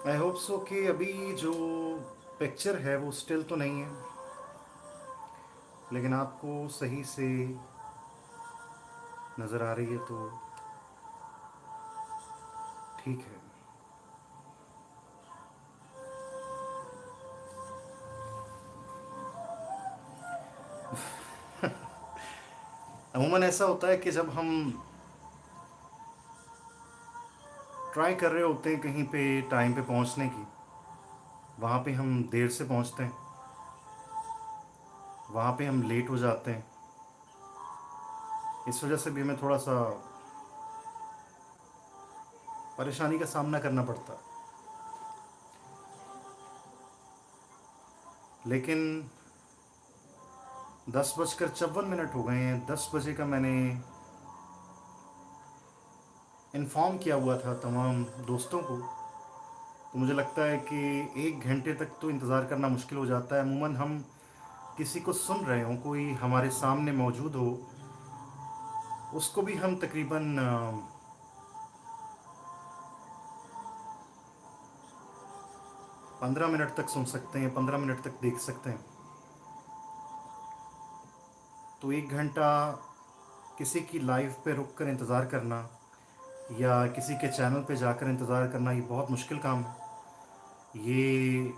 I hope so कि अभी जो पिक्चर है वो स्टिल तो नहीं है, लेकिन आपको सही से नज़र आ रही है तो ठीक है। अमूमन ऐसा होता है कि जब हम ट्राई कर रहे होते हैं कहीं पे टाइम पे पहुंचने की, वहाँ पे हम देर से पहुंचते हैं, वहाँ पे हम लेट हो जाते हैं। इस वजह से भी हमें थोड़ा सा परेशानी का सामना करना पड़ता है। लेकिन 10:54 हो गए हैं। 10 बजे का मैंने इन्फॉर्म किया हुआ था तमाम दोस्तों को। तो मुझे लगता है कि 1 घंटे तक तो इंतज़ार करना मुश्किल हो जाता है। अमूमन हम किसी को सुन रहे हों, कोई हमारे सामने मौजूद हो, उसको भी हम तकरीबन 15 मिनट तक सुन सकते हैं, 15 मिनट तक देख सकते हैं। तो 1 घंटा किसी की लाइव पे रुक कर इंतज़ार करना या किसी के चैनल पे जाकर इंतज़ार करना, ये बहुत मुश्किल काम है। ये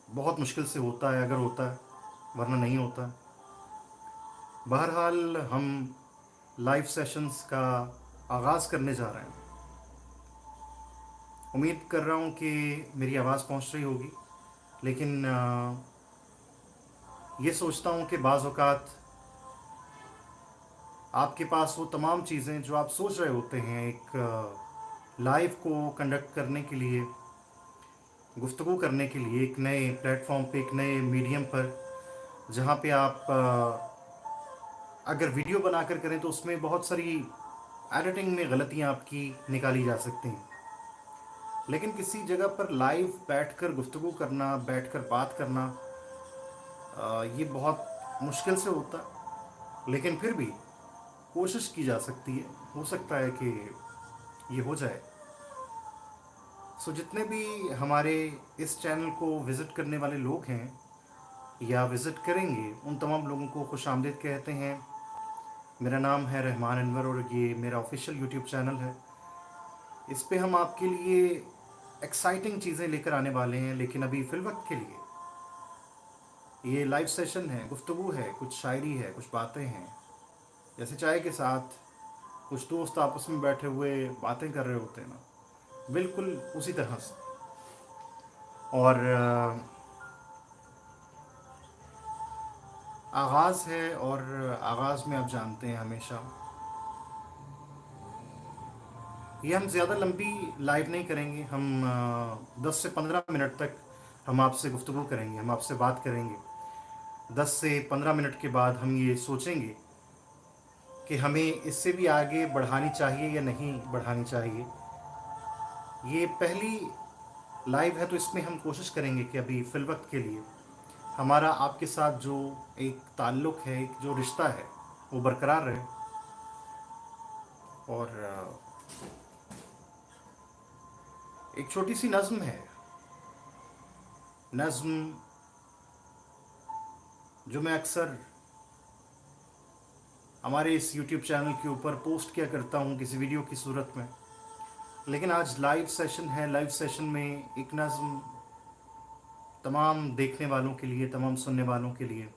बहुत मुश्किल से होता है, अगर होता है, वरना नहीं होता। बहरहाल हम लाइव सेशंस का आगाज़ करने जा रहे हैं। उम्मीद कर रहा हूँ कि मेरी आवाज़ पहुँच रही होगी, लेकिन ये सोचता हूँ कि बाज़ औक़ात आपके पास वो तमाम चीज़ें जो आप सोच रहे होते हैं एक लाइव को कंडक्ट करने के लिए, गुफ्तगू करने के लिए, एक नए प्लेटफॉर्म पे, एक नए मीडियम पर, जहाँ पे आप अगर वीडियो बनाकर करें तो उसमें बहुत सारी एडिटिंग में गलतियाँ आपकी निकाली जा सकती हैं। लेकिन किसी जगह पर लाइव बैठकर गुफ्तगू करना, बैठकर बात करना, ये बहुत मुश्किल से होता है, लेकिन फिर भी कोशिश की जा सकती है। हो सकता है कि ये हो जाए। सो जितने भी हमारे इस चैनल को विज़िट करने वाले लोग हैं या विज़िट करेंगे, उन तमाम लोगों को खुशामदीद कहते हैं। मेरा नाम है रहमान अनवर और ये मेरा ऑफिशियल यूट्यूब चैनल है। इस पे हम आपके लिए एक्साइटिंग चीज़ें लेकर आने वाले हैं, लेकिन अभी फ़िलवक्त के लिए ये लाइव सेशन है, गुफ्तगू है, कुछ शायरी है, कुछ बातें हैं, जैसे चाय के साथ कुछ दोस्त आपस में बैठे हुए बातें कर रहे होते हैं ना, बिल्कुल उसी तरह से। और आगाज़ है, और आगाज़ में आप जानते हैं हमेशा ये हम ज़्यादा लंबी लाइव नहीं करेंगे। हम 10 से 15 मिनट तक हम आपसे गुफ्तगू करेंगे, हम आपसे बात करेंगे। 10 से 15 मिनट के बाद हम ये सोचेंगे कि हमें इससे भी आगे बढ़ानी चाहिए या नहीं बढ़ानी चाहिए। ये पहली लाइव है, तो इसमें हम कोशिश करेंगे कि अभी फ़िलवक्त के लिए हमारा आपके साथ जो एक ताल्लुक़ है, एक जो रिश्ता है, वो बरकरार रहे। और एक छोटी सी नज़्म है, नज़्म जो मैं अक्सर हमारे इस यूट्यूब चैनल के ऊपर पोस्ट किया करता हूँ किसी वीडियो की सूरत में। लेकिन आज लाइव सेशन है, लाइव सेशन में एक नज़्म तमाम देखने वालों के लिए, तमाम सुनने वालों के लिए।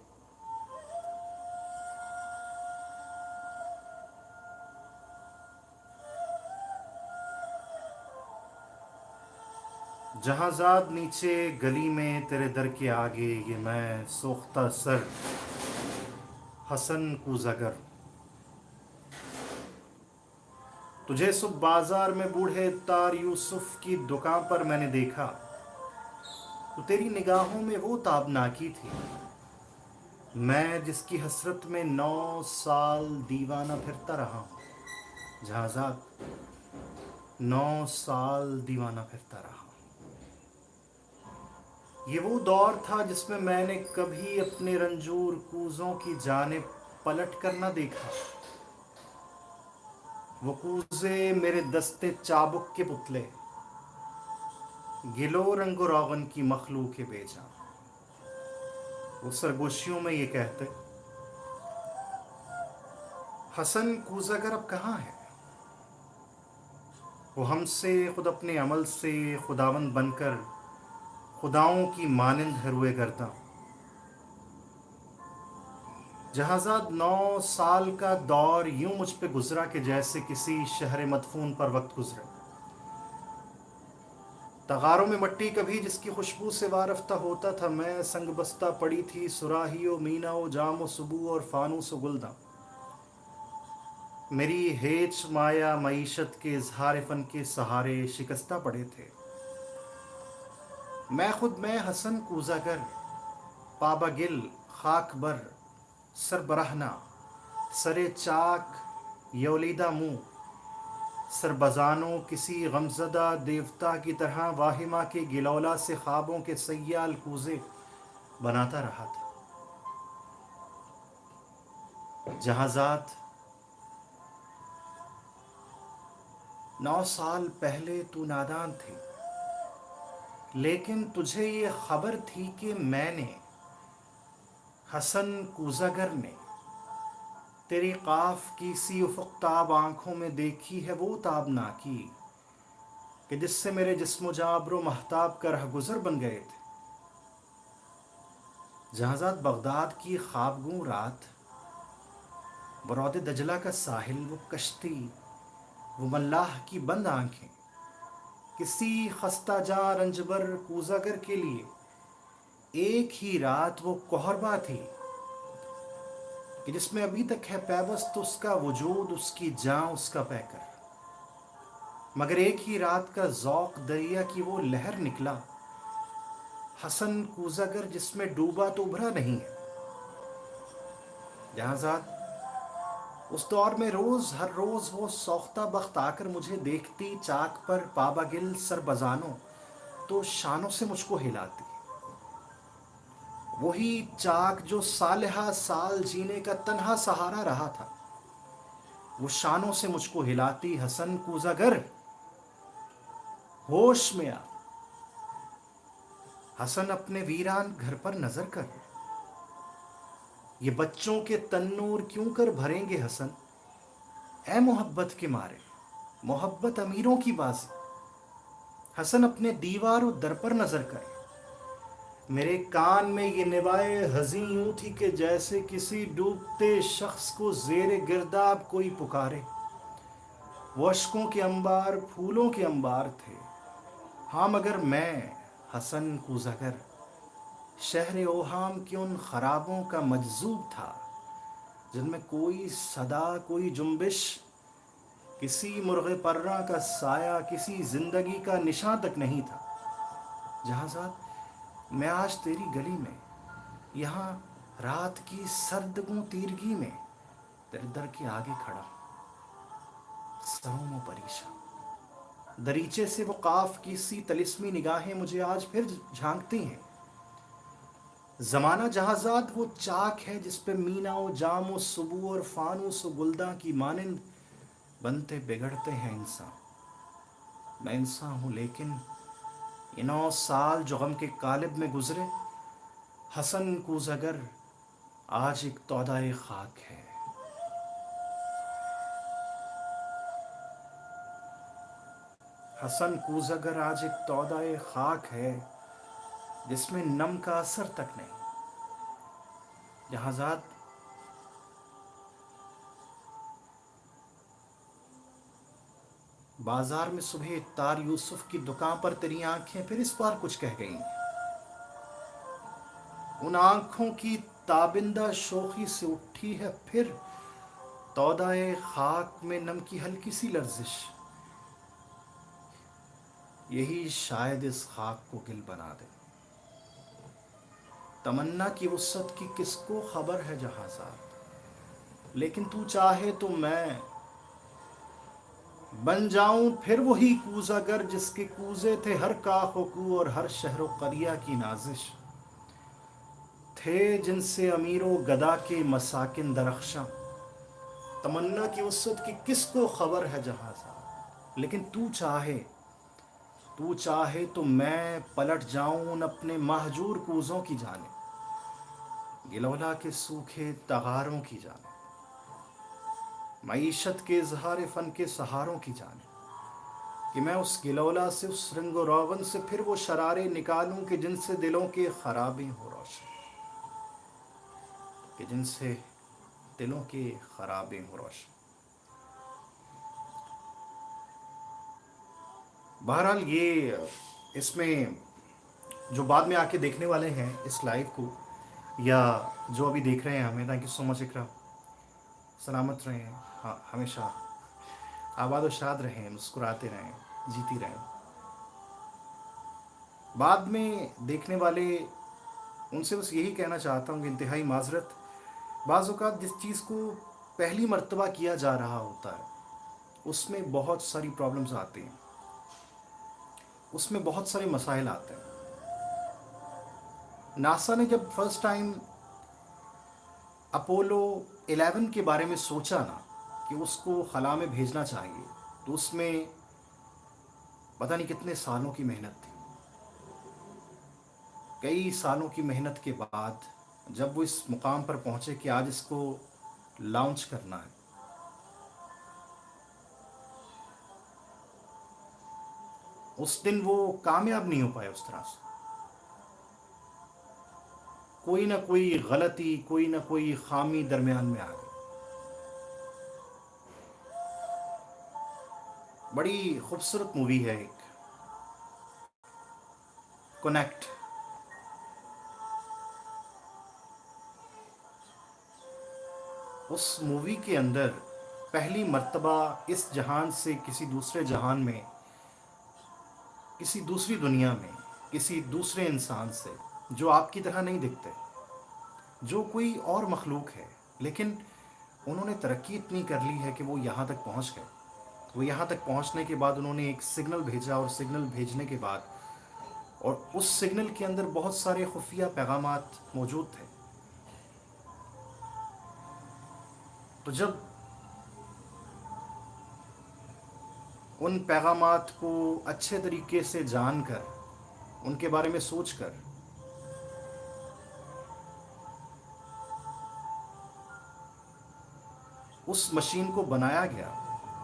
जहाज़ाद नीचे गली में तेरे दर के आगे, ये मैं सोख्ता सर हसन को ज़गर। तुझे सुबह बाजार में बूढ़े तार यूसुफ की दुकान पर मैंने देखा, तो तेरी निगाहों में वो ताबनाकी थी, मैं जिसकी हसरत में 9 साल दीवाना फिरता रहा हूँ। जहाज़ाद 9 साल दीवाना फिरता रहा। ये वो दौर था जिसमें मैंने कभी अपने रंजूर कूज़ों की जानिब पलट कर न देखा। वो कूज़े मेरे दस्ते चाबुक के पुतले, गिलो रंग रोगन की मखलूक बेजा। वो सरगोशियों में ये कहते, हसन कूजागर अब कहाँ है? वो हमसे खुद अपने अमल से खुदावंद बनकर खुदाओं की मानिंद है रुए गर्दा। जहाजात 9 साल का दौर यूं मुझ पे गुजरा कि जैसे किसी शहर मदफून पर वक्त गुजरे। तगारों में मट्टी कभी जिसकी खुशबू से वारफ्ता होता था मैं, संग बस्ता पड़ी थी सुराही मीना ओ जाम सुबू और फानूस गुलदा। मेरी हेच माया मईशत के इजहार फन के सहारे शिकस्ता पड़े थे। मैं हसन कूजागर, पाबागिल खाक बर, सर बरहना, सरे चाक, यौलीदा मुंह, सरबजानों किसी गमजदा देवता की तरह वाहिमा के गिलौला से ख्वाबों के सयाल कूजे बनाता रहा था। जहाजात 9 साल पहले तू नादान थी, लेकिन तुझे ये खबर थी कि मैंने, हसन कूजागर ने, तेरी काफ की सी उफुक ताब आंखों में देखी है वो ताबना की कि जिससे मेरे जिस्म जाबरो महताब का रह गुजर बन गए थे। जहाजात बगदाद की ख्वाबगू रात, बरौद दजला का साहिल, वो कश्ती, वो मल्लाह की बंद आंखें, किसी खस्ता जा रंजबर कूजागर के लिए एक ही रात वो कोहरबा थी कि जिसमें अभी तक है पैबस्त उसका वजूद, उसकी जान, उसका पैकर। मगर एक ही रात का ज़ौक़ दरिया की वो लहर निकला, हसन कूजागर जिसमें डूबा तो उभरा नहीं है। जहाजात उस दौर में हर रोज़ वो सौख्ता बख्त आकर मुझे देखती चाक पर पाबागिल सर बजानो तो शानों से मुझको हिलाती। वही चाक जो सालिहा साल जीने का तन्हा सहारा रहा था, वो शानों से मुझको हिलाती। हसन कूजागर होश में आ। हसन अपने वीरान घर पर नजर कर, ये बच्चों के तन्नूर क्यों कर भरेंगे हसन, ए मोहब्बत के मारे, मोहब्बत अमीरों की बाजी। हसन अपने दीवार और दर पर नजर कर, मेरे कान में ये निवाए हज़ीं यूं थी कि जैसे किसी डूबते शख्स को ज़ेरे गिरदाब कोई पुकारे। वो अश्कों के अंबार, फूलों के अंबार थे। हाँ मगर मैं, हसन कूजागर, शहर ओहाम के उन खराबों का मजजूब था जिनमें कोई सदा, कोई जुम्बिश, किसी मुर्गे पर्रा का साया, किसी जिंदगी का निशान तक नहीं था। जहाजात मैं आज तेरी गली में, यहाँ रात की सर्द तीरगी में तेरे दर के आगे खड़ा, सरों परीशा। दरीचे से वो काफ की सी तलिस्मी निगाहें मुझे आज फिर झांकती हैं। जमाना जहाजात वो चाक है जिस पे मीना ओ जाम ओ सुबू और फानूस ओ गुलदा की मानिंद बनते बिगड़ते हैं इंसान। मैं इंसान हूँ, लेकिन ये 9 साल जो गम के कालिब में गुजरे, हसन कूजागर आज एक तौदाए खाक है। हसन कूजागर आज एक तौदाए खाक है जिसमें नम का असर तक नहीं। जहाजात बाजार में सुबह तार यूसुफ की दुकान पर तेरी आंखें फिर इस बार कुछ कह गई। उन आंखों की ताबिंदा शोखी से उठी है फिर तौदाए खाक में नम की हल्की सी लर्जिश। यही शायद इस खाक को गिल बना दे। तमन्ना की वुसअत की किसको खबर है जहाजात, लेकिन तू चाहे तो मैं बन जाऊं फिर वही कूजागर जिसके कूजे थे हर काखोकू और हर शहरो करिया की नाजिश। थे जिनसे अमीरों गदा के मसाकिन दरख्शां। तमन्ना की वुसअत की किसको खबर है जहाजात, लेकिन तू चाहे تو چاہے تو میں پلٹ جاؤں ان اپنے مہجور کوزوں کی جانب، گلولا کے سوکھے تغاروں کی جانب، معیشت کے اظہار فن کے سہاروں کی جانب، کہ میں اس گلولا سے، اس رنگ و روغن سے پھر وہ شرارے نکالوں کہ جن سے دلوں کے خرابے ہو روشن، کہ جن سے دلوں کے خرابے ہو روشن۔ بہرحال یہ اس میں جو بعد میں آ کے دیکھنے والے ہیں اس لائیو کو، یا جو ابھی دیکھ رہے ہیں ہمیں، تھینک یو سو مچ اقرا، سلامت رہیں، ہاں ہمیشہ آباد و شاد رہیں، مسکراتے رہیں، جیتی رہیں۔ بعد میں دیکھنے والے ان سے بس یہی کہنا چاہتا ہوں کہ انتہائی معذرت، بعض اوقات جس چیز کو پہلی مرتبہ کیا جا رہا ہوتا ہے اس میں بہت ساری پرابلمز آتے ہیں، اس میں بہت سارے مسائل آتے ہیں۔ ناسا نے جب فرسٹ ٹائم اپولو 11 کے بارے میں سوچا نا کہ اس کو خلا میں بھیجنا چاہیے، تو اس میں پتہ نہیں کتنے سالوں کی محنت تھی۔ کئی سالوں کی محنت کے بعد جب وہ اس مقام پر پہنچے کہ آج اس کو لانچ کرنا ہے، اس دن وہ کامیاب نہیں ہو پائے اس طرح سے۔ کوئی نہ کوئی غلطی، کوئی نہ کوئی خامی درمیان میں آ گئی۔ بڑی خوبصورت مووی ہے ایک، کنیکٹ۔ اس مووی کے اندر پہلی مرتبہ اس جہان سے کسی دوسرے جہان میں، کسی دوسری دنیا میں، کسی دوسرے انسان سے جو آپ کی طرح نہیں دکھتے، جو کوئی اور مخلوق ہے، لیکن انہوں نے ترقی اتنی کر لی ہے کہ وہ یہاں تک پہنچ گئے۔ وہ یہاں تک پہنچنے کے بعد انہوں نے ایک سگنل بھیجا، اور سگنل بھیجنے کے بعد، اور اس سگنل کے اندر بہت سارے خفیہ پیغامات موجود تھے۔ تو جب ان پیغامات کو اچھے طریقے سے جان کر، ان کے بارے میں سوچ کر، اس مشین کو بنایا گیا،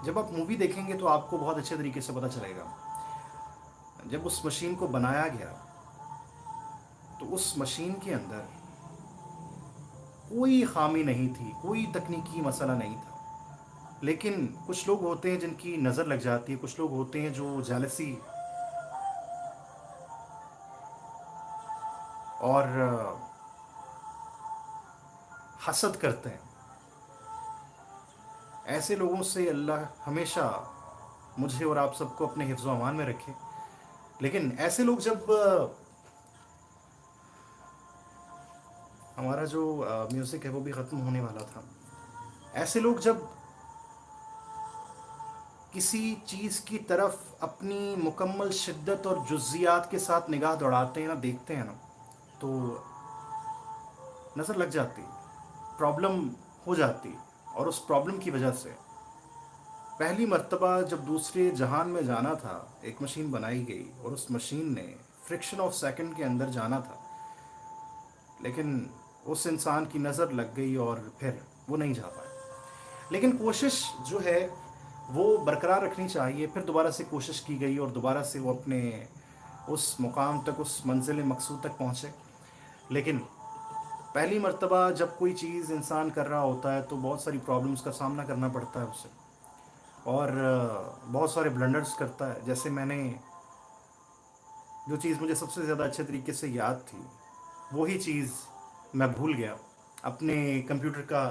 جب آپ مووی دیکھیں گے تو آپ کو بہت اچھے طریقے سے پتہ چلے گا۔ جب اس مشین کو بنایا گیا تو اس مشین کے اندر کوئی خامی نہیں تھی، کوئی تکنیکی مسئلہ نہیں تھا، لیکن کچھ لوگ ہوتے ہیں جن کی نظر لگ جاتی ہے، کچھ لوگ ہوتے ہیں جو جیلسی اور حسد کرتے ہیں۔ ایسے لوگوں سے اللہ ہمیشہ مجھے اور آپ سب کو اپنے حفظ و امان میں رکھے۔ لیکن ایسے لوگ جب ہمارا جو میوزک ہے وہ بھی ختم ہونے والا تھا، ایسے لوگ جب کسی چیز کی طرف اپنی مکمل شدت اور جزیات کے ساتھ نگاہ دوڑاتے ہیں نا، دیکھتے ہیں نا، تو نظر لگ جاتی، پرابلم ہو جاتی، اور اس پرابلم کی وجہ سے پہلی مرتبہ جب دوسرے جہان میں جانا تھا ایک مشین بنائی گئی، اور اس مشین نے فرکشن آف سیکنڈ کے اندر جانا تھا، لیکن اس انسان کی نظر لگ گئی اور پھر وہ نہیں جا پائے۔ لیکن کوشش جو ہے وہ برقرار رکھنی چاہیے، پھر دوبارہ سے کوشش کی گئی اور دوبارہ سے وہ اپنے اس مقام تک، اس منزل مقصود تک پہنچے۔ لیکن پہلی مرتبہ جب کوئی چیز انسان کر رہا ہوتا ہے تو بہت ساری پرابلمس کا سامنا کرنا پڑتا ہے اسے، اور بہت سارے بلنڈرز کرتا ہے۔ جیسے میں نے جو چیز مجھے سب سے زیادہ اچھے طریقے سے یاد تھی، وہی چیز میں بھول گیا، اپنے کمپیوٹر کا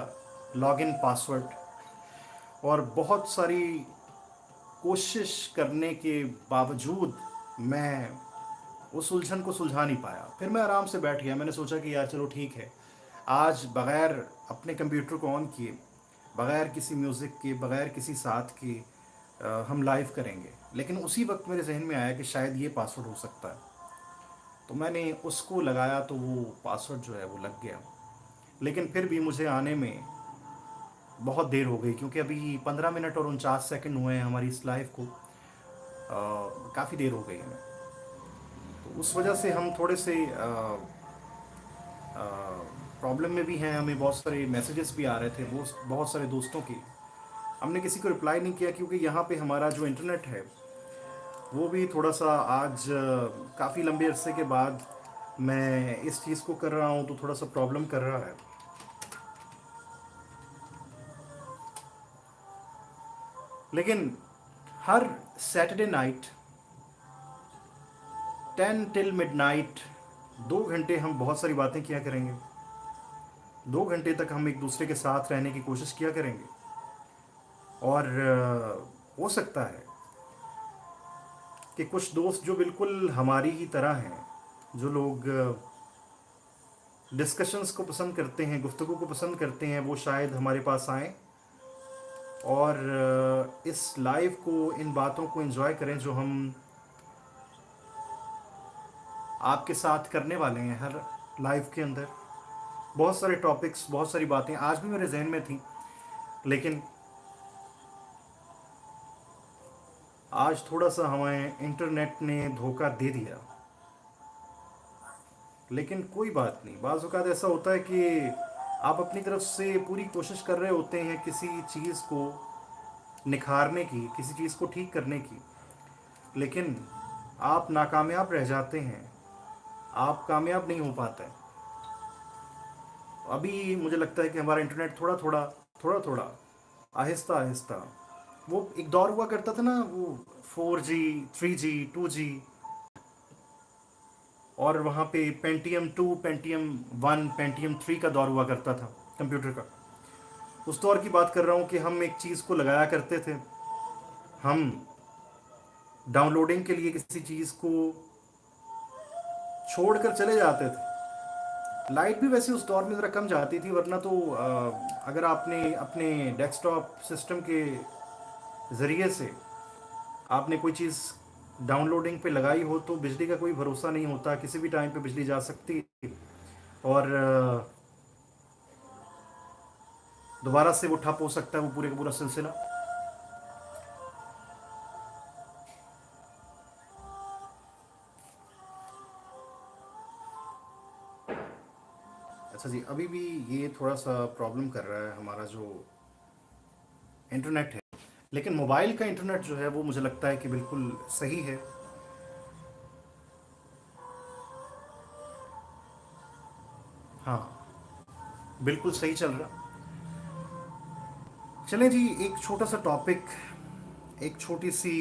لاگ ان پاسورڈ، اور بہت ساری کوشش کرنے کے باوجود میں اس الجھن کو سلجھا نہیں پایا۔ پھر میں آرام سے بیٹھ گیا، میں نے سوچا کہ یار چلو ٹھیک ہے، آج بغیر اپنے کمپیوٹر کو آن کیے، بغیر کسی میوزک کے، بغیر کسی ساتھ کے ہم لائیو کریں گے۔ لیکن اسی وقت میرے ذہن میں آیا کہ شاید یہ پاسورڈ ہو سکتا ہے، تو میں نے اس کو لگایا تو وہ پاسورڈ جو ہے وہ لگ گیا۔ لیکن پھر بھی مجھے آنے میں بہت دیر ہو گئی، کیونکہ ابھی 15 منٹ اور 49 سیکنڈ ہوئے ہیں ہماری اس لائیو کو، काफ़ी देर हो गई हमें। तो उस वजह से हम थोड़े से प्रॉब्लम में भी हैं। हमें बहुत सारे मैसेजेस भी आ रहे थे बहुत सारे दोस्तों की। हमने किसी को रिप्लाई नहीं किया क्योंकि यहाँ पे हमारा जो इंटरनेट है वो भी थोड़ा सा आज काफ़ी लंबे अरसे के बाद मैं इस चीज़ को कर रहा हूँ तो थोड़ा सा प्रॉब्लम कर रहा है। लेकिन हर सैटरडे नाइट 10 टिल मिडनाइट 2 घंटे हम बहुत सारी बातें किया करेंगे। 2 घंटे तक हम एक दूसरे के साथ रहने की कोशिश किया करेंगे। और हो सकता है कि कुछ दोस्त जो बिल्कुल हमारी ही तरह हैं, जो लोग डिस्कशंस को पसंद करते हैं, गुफ्तगू को पसंद करते हैं, वो शायद हमारे पास आएँ और इस लाइव को, इन बातों को एंजॉय करें जो हम आपके साथ करने वाले हैं हर लाइव के अंदर। बहुत सारे टॉपिक्स, बहुत सारी बातें आज भी मेरे जहन में थी, लेकिन आज थोड़ा सा हमें इंटरनेट ने धोखा दे दिया। लेकिन कोई बात नहीं, बाज़ औक़ात ऐसा होता है कि आप अपनी तरफ से पूरी कोशिश कर रहे होते हैं किसी चीज़ को निखारने की, किसी चीज़ को ठीक करने की, लेकिन आप नाकामयाब रह जाते हैं, आप कामयाब नहीं हो पाते। अभी मुझे लगता है कि हमारा इंटरनेट थोड़ा थोड़ा आहिस्ता आहिस्ता, वो एक दौर हुआ करता था ना, वो 4G 3G 2G, और वहाँ पे पेंटियम 2 पेंटियम 1 पेंटियम 3 का दौर हुआ करता था कंप्यूटर का। उस दौर की बात कर रहा हूँ कि हम एक चीज़ को लगाया करते थे, हम डाउनलोडिंग के लिए किसी चीज़ को छोड़कर चले जाते थे। लाइट भी वैसे उस दौर में ज़रा कम जाती थी, वरना तो अगर आपने अपने डेस्कटॉप सिस्टम के ज़रिए से आपने कोई चीज़ डाउनलोडिंग पे लगाई हो तो बिजली का कोई भरोसा नहीं होता, किसी भी टाइम पे बिजली जा सकती और दोबारा से वो ठप हो सकता है, वो पूरे का पूरा सिलसिला। अच्छा जी, अभी भी ये थोड़ा सा प्रॉब्लम कर रहा है हमारा जो इंटरनेट है, लेकिन मोबाइल का इंटरनेट जो है वो मुझे लगता है कि बिल्कुल सही है। हाँ, बिल्कुल सही चल रहा। चलें जी, एक छोटा सा टॉपिक, एक छोटी सी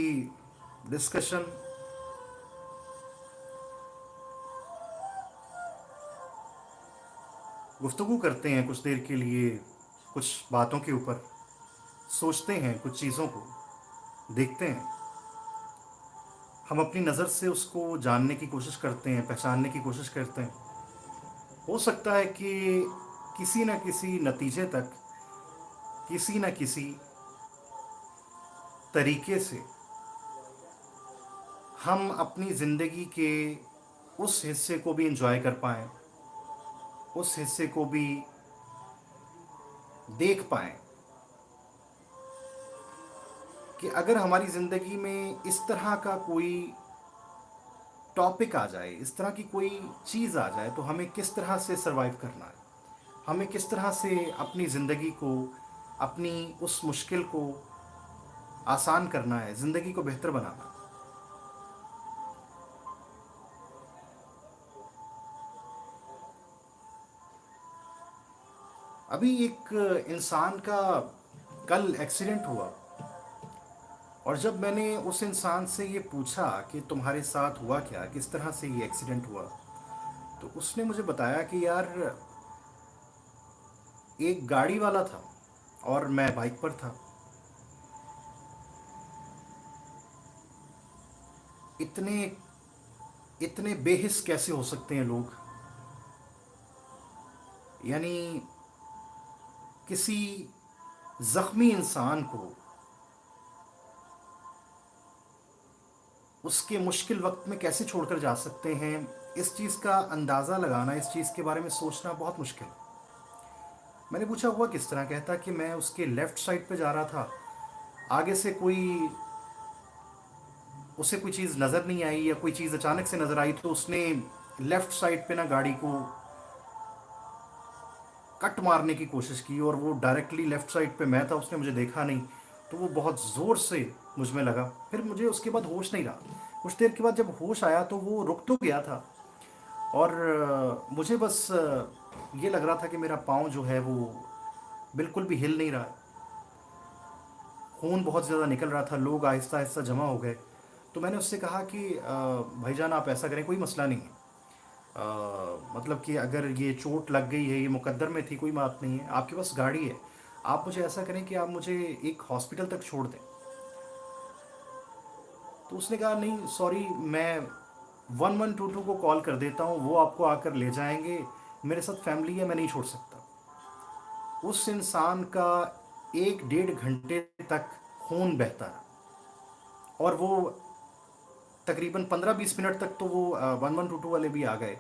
डिस्कशन, गुफ्तगू करते हैं कुछ देर के लिए, कुछ बातों के ऊपर सोचते हैं, कुछ चीज़ों को देखते हैं, हम अपनी नज़र से उसको जानने की कोशिश करते हैं, पहचानने की कोशिश करते हैं। हो सकता है कि किसी न किसी नतीजे तक, किसी न किसी तरीके से हम अपनी ज़िंदगी के उस हिस्से को भी एंजॉय कर पाएँ, उस हिस्से को भी देख पाएँ कि अगर हमारी ज़िंदगी में इस तरह का कोई टॉपिक आ जाए, इस तरह की कोई चीज़ आ जाए, तो हमें किस तरह से सरवाइव करना है, हमें किस तरह से अपनी ज़िंदगी को, अपनी उस मुश्किल को आसान करना है, ज़िंदगी को बेहतर बनाना। अभी एक इंसान का कल एक्सीडेंट हुआ, और जब मैंने उस इंसान से ये पूछा कि तुम्हारे साथ हुआ क्या, किस तरह से ये एक्सीडेंट हुआ, तो उसने मुझे बताया कि यार, एक गाड़ी वाला था और मैं बाइक पर था। इतने इतने बेहिस कैसे हो सकते हैं लोग? यानी किसी ज़ख्मी इंसान को उसके मुश्किल वक्त में कैसे छोड़कर जा सकते हैं, इस चीज़ का अंदाज़ा लगाना, इस चीज़ के बारे में सोचना बहुत मुश्किल है। मैंने पूछा हुआ किस तरह, कहता कि मैं उसके लेफ़्ट साइड पे जा रहा था, आगे से कोई उसे कोई चीज़ नज़र नहीं आई या कोई चीज़ अचानक से नज़र आई, तो उसने लेफ़्ट साइड पे ना गाड़ी को कट मारने की कोशिश की, और वो डायरेक्टली लेफ़्ट साइड पे मैं था, उसने मुझे देखा नहीं, तो वो बहुत ज़ोर से मुझ में लगा। फिर मुझे उसके बाद होश नहीं रहा। कुछ देर के बाद जब होश आया तो वो रुक तो गया था, और मुझे बस ये लग रहा था कि मेरा पाँव जो है वो बिल्कुल भी हिल नहीं रहा है। खून बहुत ज़्यादा निकल रहा था, लोग आहिस्ता आहिस्ता जमा हो गए। तो मैंने उससे कहा कि भाईजान आप ऐसा करें, कोई मसला नहीं है, मतलब कि अगर ये चोट लग गई है, ये मुकद्दर में थी, कोई बात नहीं है, आपके पास गाड़ी है, आप मुझे ऐसा करें कि आप मुझे एक हॉस्पिटल तक छोड़ दें। तो उसने कहा नहीं सॉरी, मैं 1122 को कॉल कर देता हूँ, वो आपको आकर ले जाएंगे, मेरे साथ फैमिली है, मैं नहीं छोड़ सकता। उस इंसान का 1 डेढ़ घंटे तक खून बहता रहा, और वो तकरीबन 15-20 मिनट तक तो वो 1122 वाले भी आ गए,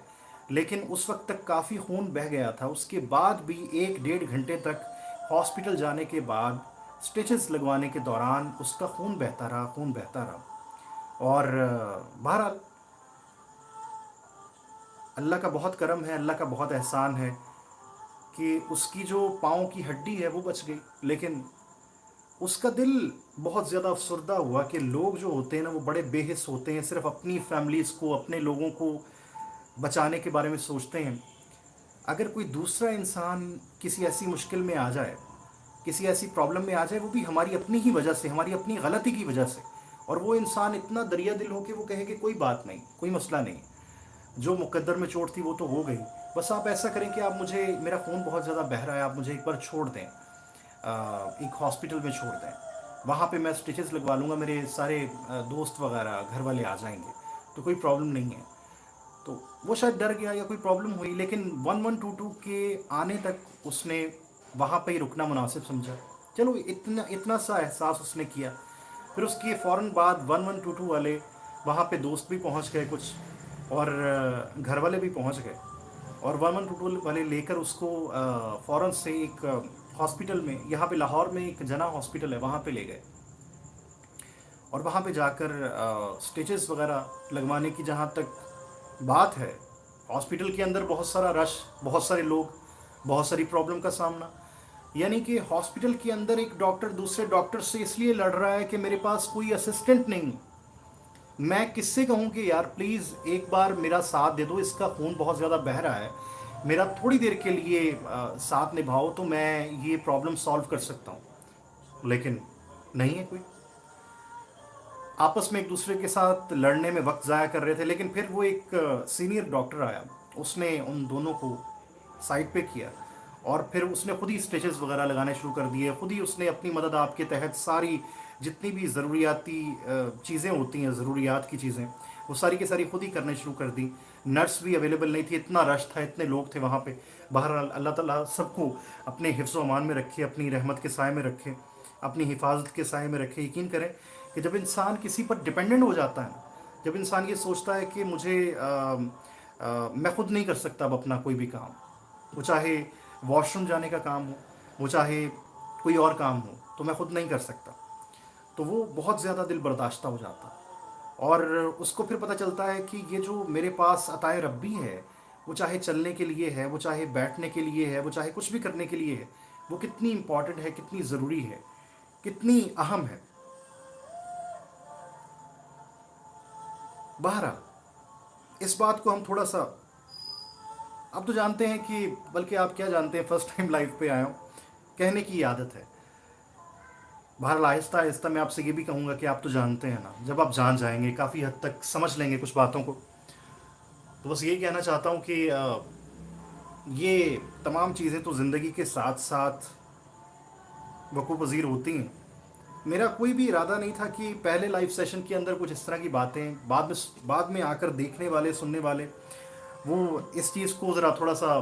लेकिन उस वक्त तक काफ़ी खून बह गया था। उसके बाद भी 1 डेढ़ घंटे तक हॉस्पिटल जाने के बाद स्टिचेस लगवाने के दौरान उसका खून बहता रहा, खून बहता रहा। और बहरहाल अल्लाह का बहुत करम है, अल्लाह का बहुत एहसान है कि उसकी जो पाँव की हड्डी है वो बच गई, लेकिन उसका दिल बहुत ज़्यादा अफसरदा हुआ कि लोग जो होते हैं ना वो बड़े बेहिस होते हैं, सिर्फ अपनी फैमिलीज़ को, अपने लोगों को बचाने के बारे में सोचते हैं। अगर कोई दूसरा इंसान किसी ऐसी मुश्किल में आ जाए, किसी ऐसी प्रॉब्लम में आ जाए, वो भी हमारी अपनी ही वजह से, हमारी अपनी गलती की वजह से, और वो इंसान इतना दरिया दिल हो कि वो कहे कि कोई बात नहीं, कोई मसला नहीं, जो मुकद्दर में चोट थी वो तो हो गई, बस आप ऐसा करें कि आप मुझे, मेरा खून बहुत ज़्यादा बह रहा है, आप मुझे एक बार छोड़ दें, एक हॉस्पिटल में छोड़ दें, वहाँ पे मैं स्टिचेस लगवा लूँगा, मेरे सारे दोस्त वगैरह घर वाले आ जाएंगे, तो कोई प्रॉब्लम नहीं है। तो वो शायद डर गया या कोई प्रॉब्लम हुई, लेकिन 1122 के आने तक उसने वहाँ पे ही रुकना मुनासिब समझा। चलो इतना इतना सा एहसास उसने किया। फिर उसके फ़ौरन बाद 1122 वाले वहाँ पे दोस्त भी पहुँच गए कुछ, और घर वाले भी पहुँच गए, और 1122 वाले लेकर उसको फ़ौरन से एक हॉस्पिटल में, यहाँ पे लाहौर में एक जना हॉस्पिटल है, वहाँ पे ले गए। और वहाँ पे जाकर स्टिचेस वगैरह लगवाने की जहाँ तक बात है, हॉस्पिटल के अंदर बहुत सारा रश, बहुत सारे लोग, बहुत सारी प्रॉब्लम का सामना, यानी कि हॉस्पिटल के अंदर एक डॉक्टर दूसरे डॉक्टर से इसलिए लड़ रहा है कि मेरे पास कोई असिस्टेंट नहीं। मैं किससे कहूँ कि यार प्लीज़ एक बार मेरा साथ दे दो, इसका खून बहुत ज़्यादा बह रहा है, मेरा थोड़ी देर के लिए साथ निभाओ तो मैं ये प्रॉब्लम सॉल्व कर सकता हूँ। लेकिन नहीं है कोई। आपस में एक दूसरे के साथ लड़ने में वक्त ज़ाया कर रहे थे, लेकिन फिर वो एक सीनियर डॉक्टर आया, उसने उन दोनों को साइड पे किया, और फिर उसने खुद ही स्टिचेस वगैरह लगाने शुरू कर दिए, खुद ही उसने अपनी मदद आपके तहत सारी जितनी भी ज़रूरियाती चीज़ें होती हैं, ज़रूरियात की चीज़ें, वो सारी की सारी खुद ही करने शुरू कर दी। नर्स भी अवेलेबल नहीं थी, इतना रश था, इतने लोग थे वहाँ पे। बहरहाल अल्लाह ताला सबको अपने हिफ्ज़ व अमान में रखे, अपनी रहमत के साए में रखे, अपनी हिफाजत के साए में रखे। यकीन करें कि जब इंसान किसी पर डिपेंडेंट हो जाता है, जब इंसान ये सोचता है कि मुझे मैं खुद नहीं कर सकता अब अपना कोई भी काम, वो चाहे वॉशरूम जाने का काम हो, वो चाहे कोई और काम हो, तो मैं खुद नहीं कर सकता, तो वो बहुत ज़्यादा दिल बर्दाश्ता हो जाता है। और उसको फिर पता चलता है कि ये जो मेरे पास अताए रब्बी है, वो चाहे चलने के लिए है, वो चाहे बैठने के लिए है, वो चाहे कुछ भी करने के लिए है, वो कितनी इम्पॉर्टेंट है, कितनी ज़रूरी है, कितनी अहम है। बहरहाल इस बात को हम थोड़ा सा, आप तो जानते हैं कि, बल्कि आप क्या जानते हैं, फर्स्ट टाइम लाइफ पे आया हूँ, कहने की आदत है। बहरहाल आहिस्ता आहिस्ता मैं आपसे ये भी कहूँगा कि आप तो जानते हैं ना, जब आप जान जाएंगे, काफ़ी हद तक समझ लेंगे कुछ बातों को, तो बस यही कहना चाहता हूँ कि ये तमाम चीज़ें तो ज़िंदगी के साथ साथ वकूफ़ पज़ीर होती हैं। मेरा कोई भी इरादा नहीं था कि पहले लाइव सेशन के अंदर कुछ इस तरह की बातें, बाद में आकर देखने वाले, सुनने वाले, वो इस चीज़ को ज़रा थोड़ा सा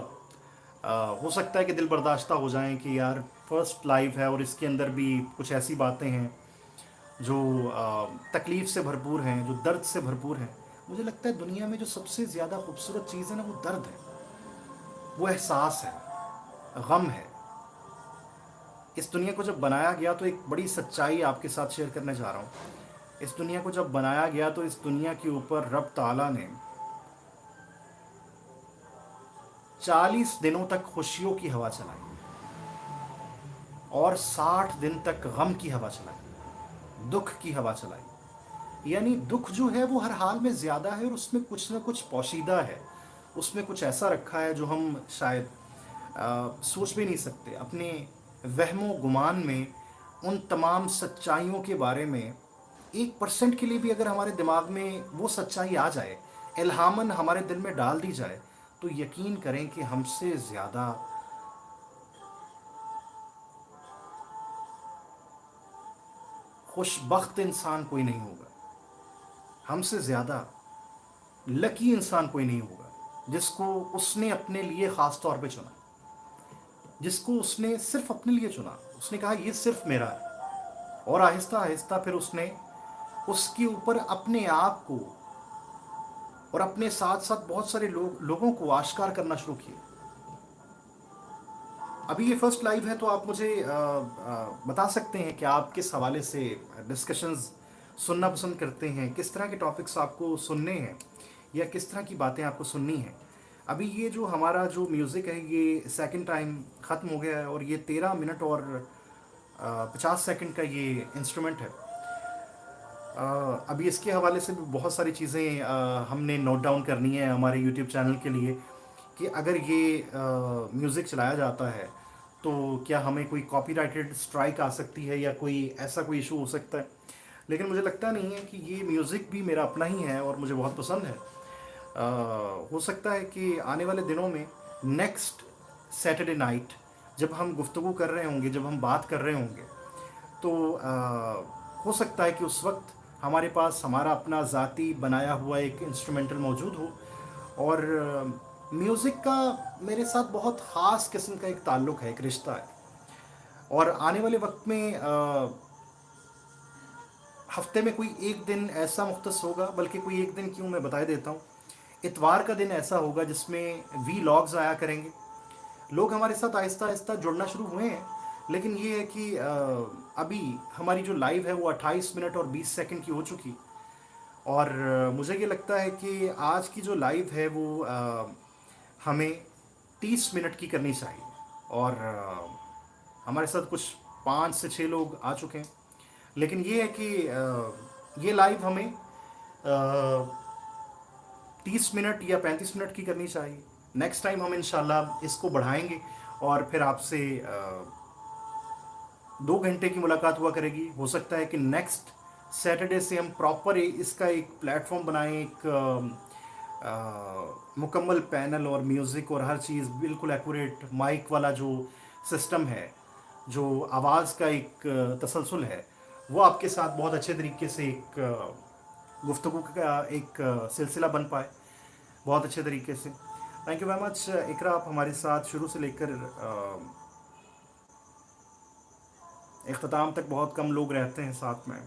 हो सकता है कि दिल बर्दाश्ता हो जाएं कि यार फर्स्ट लाइव है और इसके अंदर भी कुछ ऐसी बातें हैं जो तकलीफ़ से भरपूर हैं, जो दर्द से भरपूर हैं। मुझे लगता है दुनिया में जो सबसे ज़्यादा खूबसूरत चीज़ है ना, वो दर्द है, वो एहसास है, गम है। इस दुनिया को जब बनाया गया तो एक बड़ी सच्चाई आपके साथ शेयर करने जा रहा हूँ। اس دنیا کو جب بنایا گیا تو اس دنیا کے اوپر رب تعالیٰ نے 40 دنوں تک خوشیوں کی ہوا چلائی اور 60 دن تک غم کی ہوا چلائی، دکھ کی ہوا چلائی۔ یعنی دکھ جو ہے وہ ہر حال میں زیادہ ہے، اور اس میں کچھ نہ کچھ پوشیدہ ہے، اس میں کچھ ایسا رکھا ہے جو ہم شاید سوچ بھی نہیں سکتے۔ اپنے وہم و گمان میں ان تمام سچائیوں کے بارے میں 1% کے لیے بھی اگر ہمارے دماغ میں وہ سچائی آ جائے، الہاماً ہمارے دل میں ڈال دی جائے، تو یقین کریں کہ ہم سے زیادہ خوش بخت انسان کوئی نہیں ہوگا، ہم سے زیادہ لکی انسان کوئی نہیں ہوگا، جس کو اس نے اپنے لیے خاص طور پہ چنا، جس کو اس نے صرف اپنے لیے چنا۔ اس نے کہا یہ صرف میرا ہے، اور آہستہ آہستہ پھر اس نے اس کے اوپر اپنے آپ کو اور اپنے ساتھ ساتھ بہت سارے لوگوں کو آشکار کرنا شروع کیا۔ ابھی یہ فرسٹ لائیو ہے، تو آپ مجھے بتا سکتے ہیں کہ آپ کس حوالے سے ڈسکشنز سننا پسند کرتے ہیں، کس طرح کے ٹاپکس آپ کو سننے ہیں، یا کس طرح کی باتیں آپ کو سننی ہیں۔ ابھی یہ جو ہمارا جو میوزک ہے یہ سیکنڈ ٹائم ختم ہو گیا ہے، اور یہ 13 منٹ اور 50 سیکنڈ کا یہ انسٹرومنٹ ہے۔ ابھی اس کے حوالے سے بھی بہت ساری چیزیں ہم نے نوٹ ڈاؤن کرنی ہے ہمارے یوٹیوب چینل کے لیے، کہ اگر یہ میوزک چلایا جاتا ہے تو کیا ہمیں کوئی کاپی رائٹڈ اسٹرائک آ سکتی ہے، یا کوئی ایسا کوئی ایشو ہو سکتا ہے۔ لیکن مجھے لگتا نہیں ہے، کہ یہ میوزک بھی میرا اپنا ہی ہے اور مجھے بہت پسند ہے۔ ہو سکتا ہے کہ آنے والے دنوں میں نیکسٹ سیٹرڈے نائٹ جب ہم گفتگو کر رہے ہوں گے، جب ہم بات کر رہے ہوں گے، تو ہو سکتا ہے کہ اس وقت ہمارے پاس ہمارا اپنا ذاتی بنایا ہوا ایک انسٹرومنٹل موجود ہو، اور میوزک کا میرے ساتھ بہت خاص قسم کا ایک تعلق ہے، ایک رشتہ ہے۔ اور آنے والے وقت میں ہفتے میں کوئی ایک دن ایسا مختص ہوگا، بلکہ کوئی ایک دن کیوں، میں بتا دیتا ہوں۔ اتوار کا دن ایسا ہوگا جس میں وی لاگز آیا کریں گے۔ لوگ ہمارے ساتھ آہستہ آہستہ جڑنا شروع ہوئے ہیں، لیکن یہ ہے کہ ابھی ہماری جو لائیو ہے وہ 28 منٹ اور 20 سیکنڈ کی ہو چکی، اور مجھے یہ لگتا ہے کہ آج کی جو لائیو ہے وہ ہمیں 30 منٹ کی کرنی چاہیے، اور ہمارے ساتھ کچھ 5 سے 6 لوگ آ چکے ہیں، لیکن یہ ہے کہ یہ لائیو ہمیں 30 منٹ یا 35 منٹ کی کرنی چاہیے۔ نیکسٹ ٹائم ہم انشاءاللہ اس کو بڑھائیں گے، اور پھر آپ سے 2 گھنٹے کی ملاقات ہوا کرے گی۔ ہو سکتا ہے کہ نیکسٹ سیٹرڈے سے ہم پراپر اس کا ایک پلیٹ فارم بنائیں، ایک مکمل پینل اور میوزک اور ہر چیز بالکل ایکوریٹ، مائک والا جو سسٹم ہے، جو آواز کا ایک تسلسل ہے، وہ آپ کے ساتھ بہت اچھے طریقے سے ایک گفتگو کا ایک سلسلہ بن پائے، بہت اچھے طریقے سے۔ تھینک یو ویری مچ اقرا، آپ ہمارے ساتھ شروع سے لے کر اختتام تک بہت کم لوگ رہتے ہیں ساتھ میں،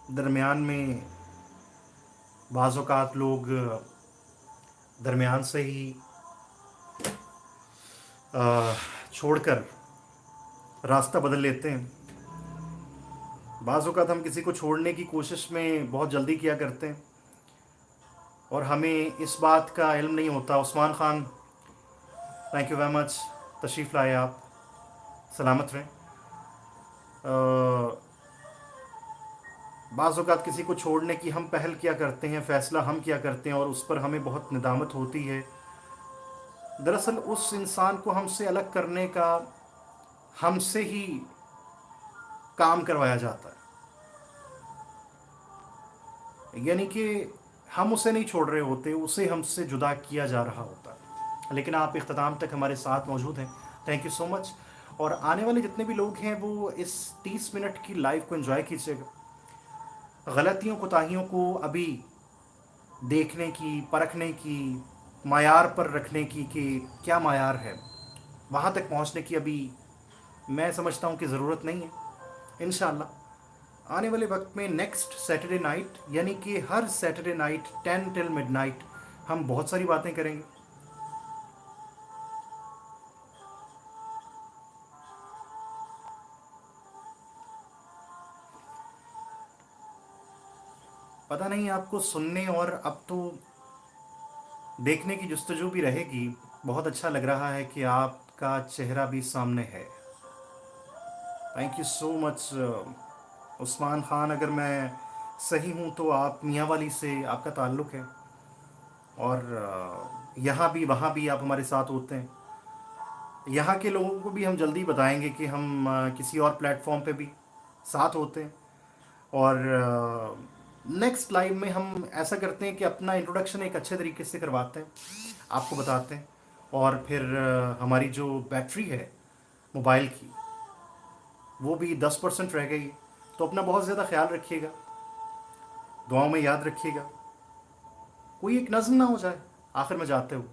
درمیان میں بعض اوقات لوگ درمیان سے ہی چھوڑ کر راستہ بدل لیتے ہیں۔ بعض اوقات ہم کسی کو چھوڑنے کی کوشش میں بہت جلدی کیا کرتے ہیں، اور ہمیں اس بات کا علم نہیں ہوتا۔ Usman Khan, thank you very much, تشریف لائے آپ، سلامت رہیں۔ بعض اوقات کسی کو چھوڑنے کی ہم پہل کیا کرتے ہیں، فیصلہ ہم کیا کرتے ہیں، اور اس پر ہمیں بہت ندامت ہوتی ہے۔ دراصل اس انسان کو ہم سے الگ کرنے کا ہم سے ہی کام کروایا جاتا ہے، یعنی کہ ہم اسے نہیں چھوڑ رہے ہوتے، اسے ہم سے جدا کیا جا رہا ہوتا ہے۔ لیکن آپ اختتام تک ہمارے ساتھ موجود ہیں، تھینک یو سو مچ۔ اور آنے والے جتنے بھی لوگ ہیں وہ اس 30 منٹ کی لائف کو انجوائے کیجیے گا۔ غلطیوں کوتاہیوں کو ابھی دیکھنے کی، پرکھنے کی، معیار پر رکھنے کی کہ کیا معیار ہے، وہاں تک پہنچنے کی ابھی میں سمجھتا ہوں کہ ضرورت نہیں ہے۔ انشاءاللہ آنے والے وقت میں نیکسٹ سیٹرڈے نائٹ، یعنی کہ ہر سیٹرڈے نائٹ 10 ٹل مڈ نائٹ ہم بہت ساری باتیں کریں گے۔ पता नहीं आपको सुनने और अब तो देखने की जुस्तजू भी रहेगी। बहुत अच्छा लग रहा है कि आपका चेहरा भी सामने है। Thank you so much Usman Khan. अगर मैं सही हूँ तो आप मियाँ वाली से आपका ताल्लुक़ है, और यहाँ भी वहाँ भी आप हमारे साथ होते हैं। यहाँ के लोगों को भी हम जल्दी बताएंगे कि हम किसी और प्लेटफॉर्म पे भी साथ होते हैं। और नेक्स्ट लाइव में हम ऐसा करते हैं कि अपना इंट्रोडक्शन एक अच्छे तरीके से करवाते हैं, आपको बताते हैं। और फिर हमारी जो बैटरी है मोबाइल की, वो भी 10% रह गई। तो अपना बहुत ज़्यादा ख्याल रखिएगा, दुआओं में याद रखिएगा। कोई एक नज़म ना हो जाए आखिर में जाते हुए।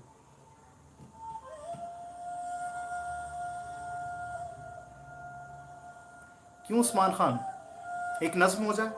क्यों उस्मान खान, एक नज़म हो जाए।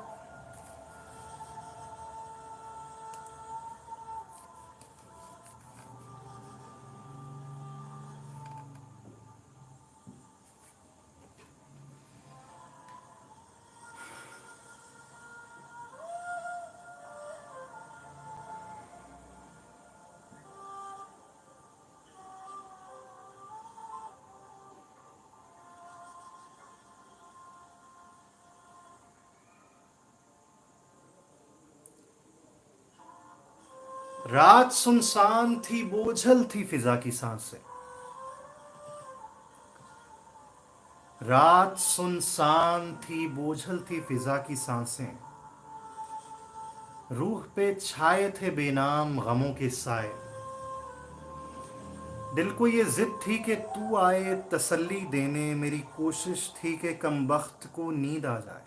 रात सुनसान थी, बोझल थी फिजा की सांसें। रात सुनसान थी, बोझल थी फिजा की सांसें। रूह पे छाए थे बेनाम गमों के साए। दिल को ये जिद थी कि तू आए तसल्ली देने, मेरी कोशिश थी कि कम बख्त को नींद आ जाए।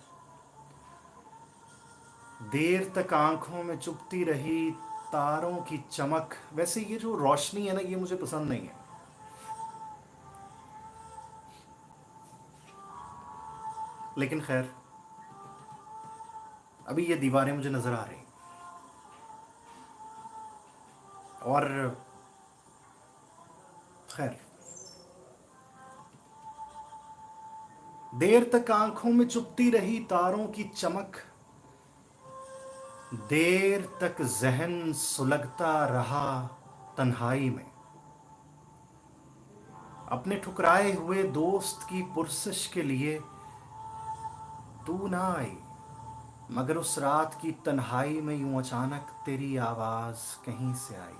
देर तक आंखों में चुभती रही तारों की चमक। वैसे ये जो रोशनी है ना, ये मुझे पसंद नहीं है, लेकिन खैर अभी ये दीवारें मुझे नजर आ रही। और खैर, देर तक आंखों में चुभती रही तारों की चमक, देर तक जहन सुलगता रहा तन्हाई में। अपने ठुकराए हुए दोस्त की पुरसश के लिए तू ना आई, मगर उस रात की तन्हाई में यूं अचानक तेरी आवाज कहीं से आई।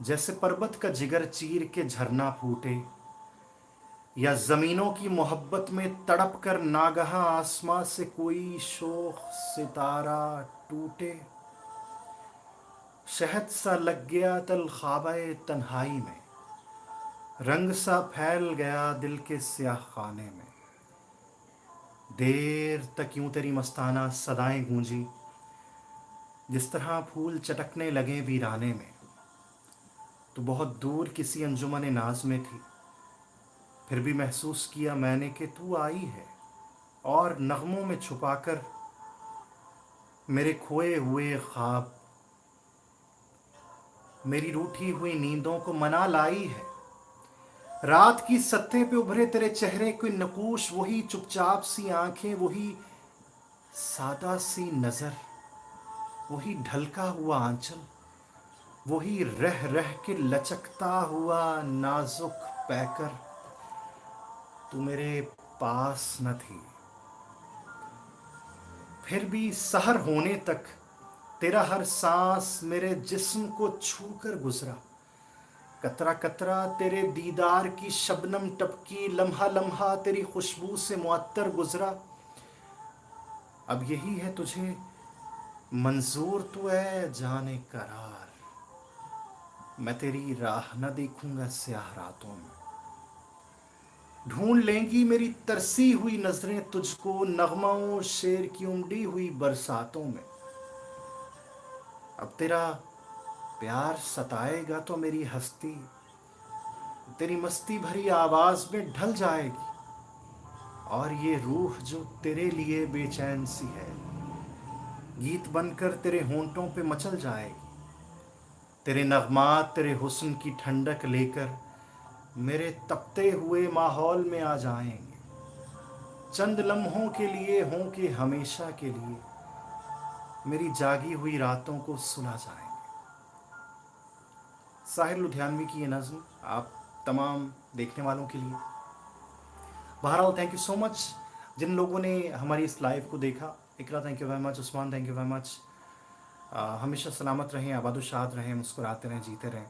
जैसे पर्वत का जिगर चीर के झरना फूटे, या जमीनों की मोहब्बत में तड़प कर नागहा आसमां से कोई शोख सितारा टूटे। शहद सा लग गया तल ख्वाबे तन्हाई में, रंग सा फैल गया दिल के स्याह खाने में। देर तक यूं तेरी मस्ताना सदाएं गूंजी, जिस तरह फूल चटकने लगे वीराने में। तो बहुत दूर किसी अंजुमन नाज में थी, फिर भी महसूस किया मैंने कि तू आई है, और नगमों में छुपाकर मेरे खोए हुए ख्वाब, मेरी रूठी हुई नींदों को मना लाई है। रात की सत्ते पे उभरे तेरे चेहरे के नकूश, वही चुपचाप सी आंखें, वही सादा सी नजर, वही ढलका हुआ आंचल, वही रह रह के लचकता हुआ नाजुक पैकर। तू मेरे पास न थी, फिर भी सहर होने तक तेरा हर सांस मेरे जिस्म को छू कर गुजरा। कतरा कतरा तेरे दीदार की शबनम टपकी, लम्हा लम्हा तेरी खुशबू से मुअत्तर गुजरा। अब यही है तुझे मंजूर तो है जाने करार, मैं तेरी राह न देखूंगा स्याह रातों में। ढूंढ लेंगी मेरी तरसी हुई नजरें तुझको, नगमाओं शेर की उमड़ी हुई बरसातों में। अब तेरा प्यार सताएगा तो मेरी हस्ती तेरी मस्ती भरी आवाज में ढल जाएगी, और ये रूह जो तेरे लिए बेचैन सी है, गीत बनकर तेरे होंठों पे मचल जाएगी। तेरे नगमात तेरे हुस्न की ठंडक लेकर मेरे तपते हुए माहौल में आ जाएंगे। चंद लम्हों के लिए हों कि हमेशा के लिए, मेरी जागी हुई रातों को सुला जाएंगे। साहिर लुधियानवी की ये नज़्म आप तमाम देखने वालों के लिए। बहरहाल थैंक यू सो मच जिन लोगों ने हमारी इस लाइव को देखा। Iqra thank you very much, Usman thank you very much. हमेशा सलामत रहें, आबादुशाद रहें, मुस्कुराते रहें, जीते रहें।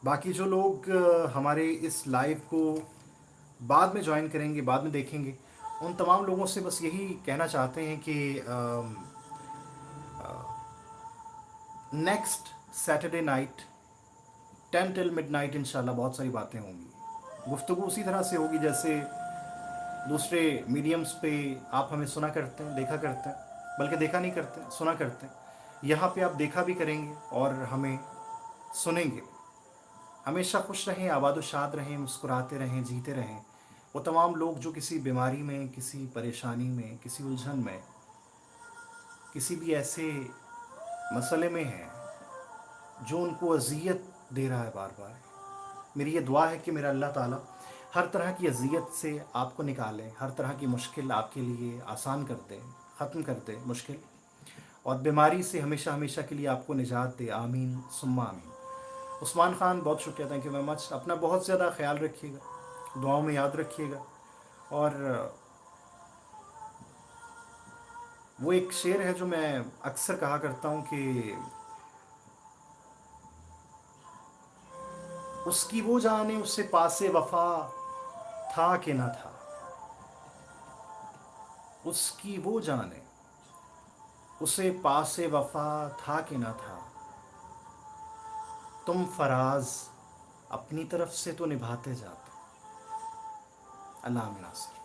बाकी जो लोग हमारे इस लाइव को बाद में ज्वाइन करेंगे, बाद में देखेंगे, उन तमाम लोगों से बस यही कहना चाहते हैं कि next Saturday night 10 till midnight इंशाल्लाह बहुत सारी बातें होंगी। गुफ्तगू उसी तरह से होगी जैसे दूसरे मीडियम्स पे आप हमें सुना करते हैं, देखा करते हैं, बल्कि देखा नहीं करते, सुना करते हैं। यहाँ पे आप देखा भी करेंगे और हमें सुनेंगे। हमेशा खुश रहें, आबादुशाद रहें, मुस्कुराते रहें, जीते रहें। वो तमाम लोग जो किसी बीमारी में, किसी परेशानी में, किसी उलझन में, किसी भी ऐसे मसले में हैं जो उनको अजियत दे रहा है बार बार, मेरी ये दुआ है कि मेरा अल्लाह ताला हर तरह की अजियत से आपको निकाले, हर तरह की मुश्किल आपके लिए आसान कर दे, ख़त्म कर दे मुश्किल, और बीमारी से हमेशा हमेशा के लिए आपको निजात दे। आमीन सुम्मा आमीन। उस्मान ख़ान बहुत शुक्रिया, थैंक यू वेरी मच। अपना बहुत ज़्यादा ख्याल रखिएगा, दुआओं में याद रखिएगा। और वो एक शेर है जो मैं अक्सर कहा करता हूँ कि उसकी वो जाने उससे पासे वफा था कि न था, उसकी वो जाने उसे पासे वफा था कि न था, तुम फराज अपनी तरफ से तो निभाते जाते। अल्लाह नासिर।